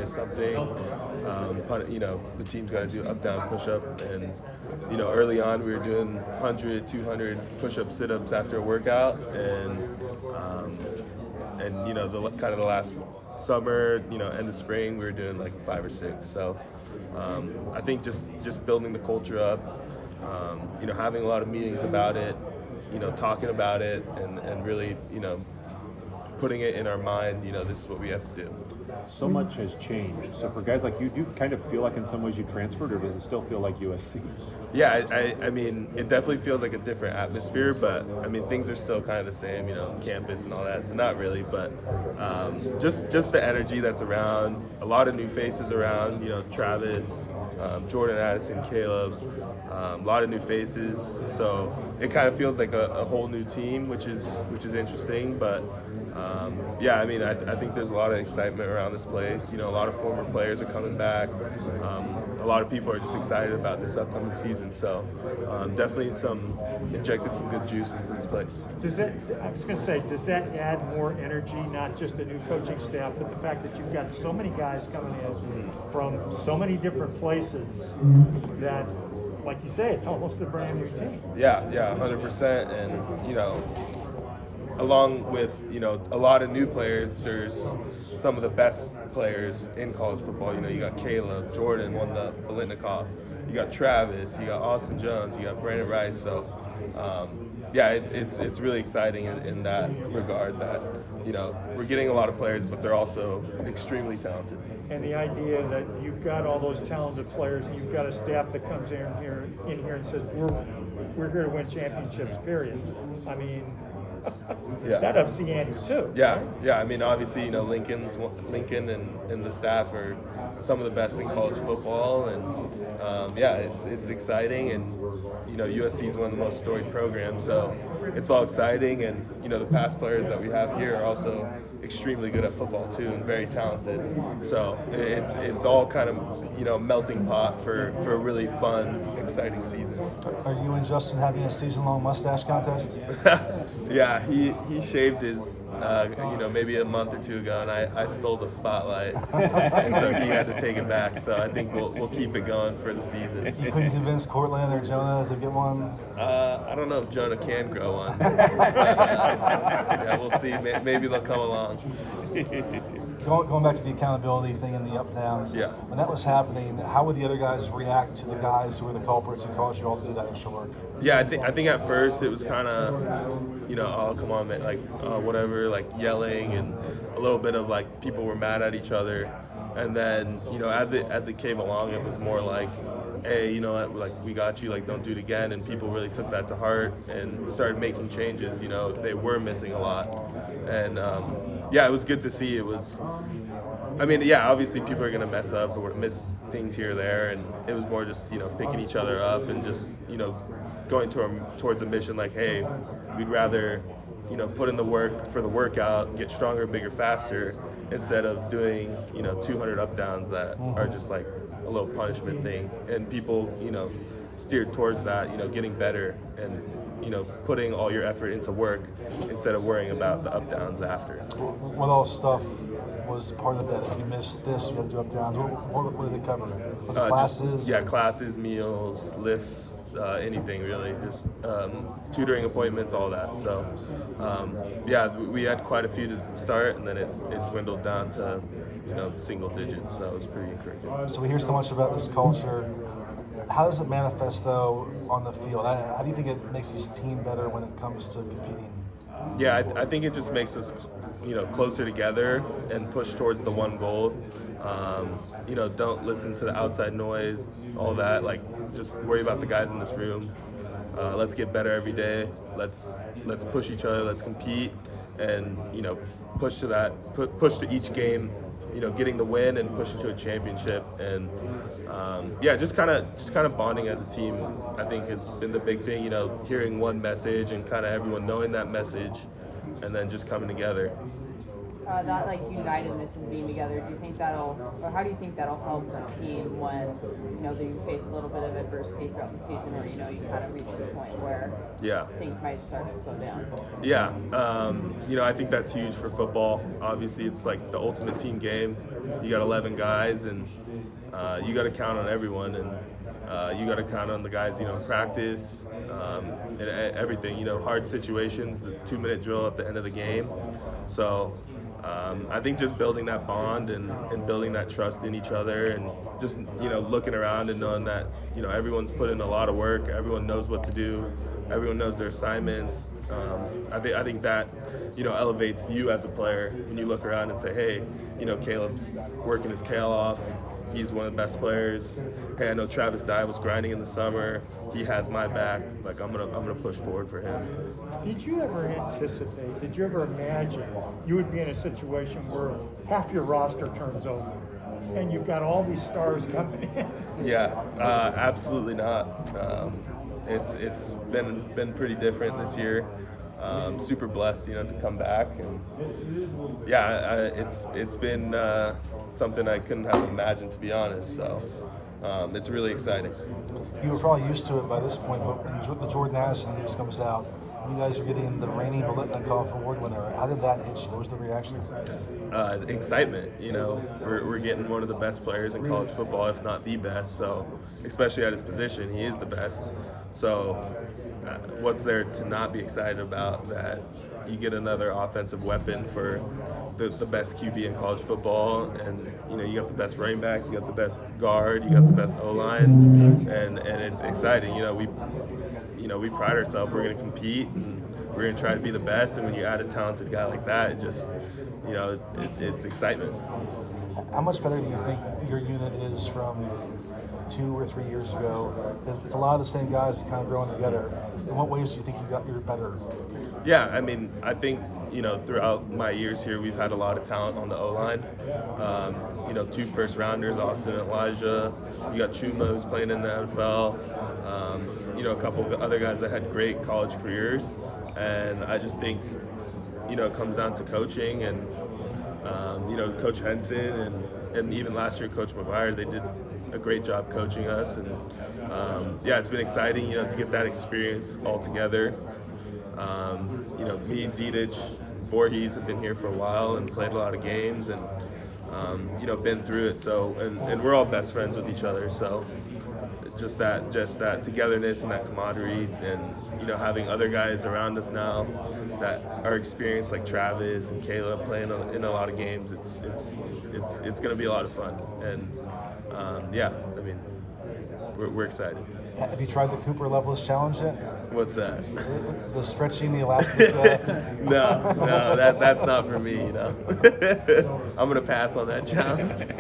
miss something. The team's got to do up-down push-up, and early on we were doing 100, 200 push-up, sit-ups after a workout, and the kind of the last summer, end of spring, we were doing like 5 or 6. So I think just building the culture up, having a lot of meetings about it, talking about it, and really, putting it in our mind, this is what we have to do. So much has changed. So for guys like you, do you kind of feel like in some ways you transferred, or does it still feel like USC? Yeah, I mean, it definitely feels like a different atmosphere, but I mean, things are still kind of the same, campus and all that. So not really, but just the energy that's around. A lot of new faces around. Travis, Jordan, Addison, Caleb. A lot of new faces. So it kind of feels like a whole new team, which is interesting. But I mean, I think there's a lot of excitement around this place. A lot of former players are coming back. A lot of people are just excited about this upcoming season. So definitely injected some good juice into this place. Does that add more energy, not just a new coaching staff, but the fact that you've got so many guys coming in from so many different places that, like you say, it's almost a brand new team? Yeah, 100%. And, along with, a lot of new players, there's some of the best players in college football. You got Caleb, Jordan won the Biletnikoff. You got Travis, you got Austin Jones, you got Brandon Rice. So, it's really exciting in that regard that, we're getting a lot of players, but they're also extremely talented. And the idea that you've got all those talented players and you've got a staff that comes in here and says, we're here to win championships, period. I mean, that ups the ante too. Yeah. I mean, obviously, Lincoln and the staff are some of the best in college football, and it's exciting. And USC is one of the most storied programs, so it's all exciting. And the past players that we have here are also extremely good at football too, and very talented. So it's all kind of melting pot for a really fun, exciting season. Are you and Justin having a season-long mustache contest? Yeah, he shaved his maybe a month or two ago, and I stole the spotlight, and so he had to take it back. So I think we'll keep it going for the season. You couldn't convince Cortland or Jonah to get one? I don't know if Jonah can grow one. We'll see. Maybe they'll come along. Going back to the accountability thing and the up-downs, Yeah. when that was happening, how would the other guys react to the guys who were the culprits who caused you all to do that extra work? Yeah, I think at first it was kind of, oh, come on, man, like, whatever, like yelling, and a little bit of like people were mad at each other. And then, as it came along, it was more like, hey, you know what, like, we got you, like, don't do it again. And people really took that to heart and started making changes, if they were missing a lot. And, it was good to see. It was, obviously people are going to mess up or miss things here or there. And it was more just, picking each other up and just, going towards a mission like, hey, we'd rather, put in the work for the workout, get stronger, bigger, faster, instead of doing, 200 up downs that are just like a little punishment thing. And people, steered towards that, getting better and, putting all your effort into work instead of worrying about the up downs after. What all stuff was part of that? If you missed this, you had to do up downs. What did they cover? Was it classes? Classes, meals, lifts, anything really, just tutoring appointments, all that. So we had quite a few to start, and then it dwindled down to single digits, so it was pretty encouraging. So we hear so much about this culture. How does it manifest though on the field? How do you think it makes this team better when it comes to competing? Yeah, I think it just makes us closer together and push towards the one goal. Don't listen to the outside noise, all that. Like, just worry about the guys in this room. Let's get better every day. Let's push each other. Let's compete, and push to each game. Getting the win and pushing to a championship, and just kind of bonding as a team. I think has been the big thing. Hearing one message and kind of everyone knowing that message, and then just coming together. that like unitedness and being together, do you think how do you think that'll help the team when, you face a little bit of adversity throughout the season, or, you kind of reach the point where things might start to slow down? Yeah, I think that's huge for football. Obviously, it's like the ultimate team game. You got 11 guys, and you got to count on everyone, and you got to count on the guys, in practice, and everything. Hard situations, the 2-minute drill at the end of the game. So I think just building that bond and building that trust in each other, and just looking around and knowing that everyone's put in a lot of work. Everyone knows what to do. Everyone knows their assignments. I think that elevates you as a player when you look around and say, hey, Caleb's working his tail off. He's one of the best players. Hey, I know Travis Dye was grinding in the summer. He has my back. Like, I'm gonna push forward for him. Did you ever anticipate? Did you ever imagine you would be in a situation where half your roster turns over, and you've got all these stars coming in? Yeah, absolutely not. It's been pretty different this year. Super blessed, to come back, and it's been something I couldn't have imagined, to be honest. So it's really exciting. You were probably used to it by this point, but when the Jordan Addison news comes out, you guys are getting the reigning Biletnikoff Award winner. How did that hit you? What was the reaction? Excitement. We're getting one of the best players in college football, if not the best. So, especially at his position, he is the best. So, what's there to not be excited about? That you get another offensive weapon for the best QB in college football, and you got the best running back, you got the best guard, you got the best O-line, and it's exciting. We pride ourselves. We're going to compete, and we're going to try to be the best. And when you add a talented guy like that, it just, it's excitement. How much better do you think your unit is from 2 or 3 years ago? It's a lot of the same guys kind of growing together. In what ways do you think you're better? Yeah, I think, throughout my years here, we've had a lot of talent on the O-line. 2 first-rounders, Austin and Elijah. You got Chuma, who's playing in the NFL. A couple of other guys that had great college careers. And I just think, it comes down to coaching and, Coach Henson and even last year, Coach McGuire, they did a great job coaching us. And, it's been exciting, to get that experience all together. Me and Dietich, Voorhees have been here for a while and played a lot of games and, been through it. So, and we're all best friends with each other. So just that togetherness and that camaraderie, and, having other guys around us now that are experienced, like Travis and Caleb playing in a lot of games, it's going to be a lot of fun. And, we're excited. Have you tried the Cooper Loveless Challenge yet? What's that? The stretching, the elastic. No, that's not for me. I'm gonna pass on that challenge.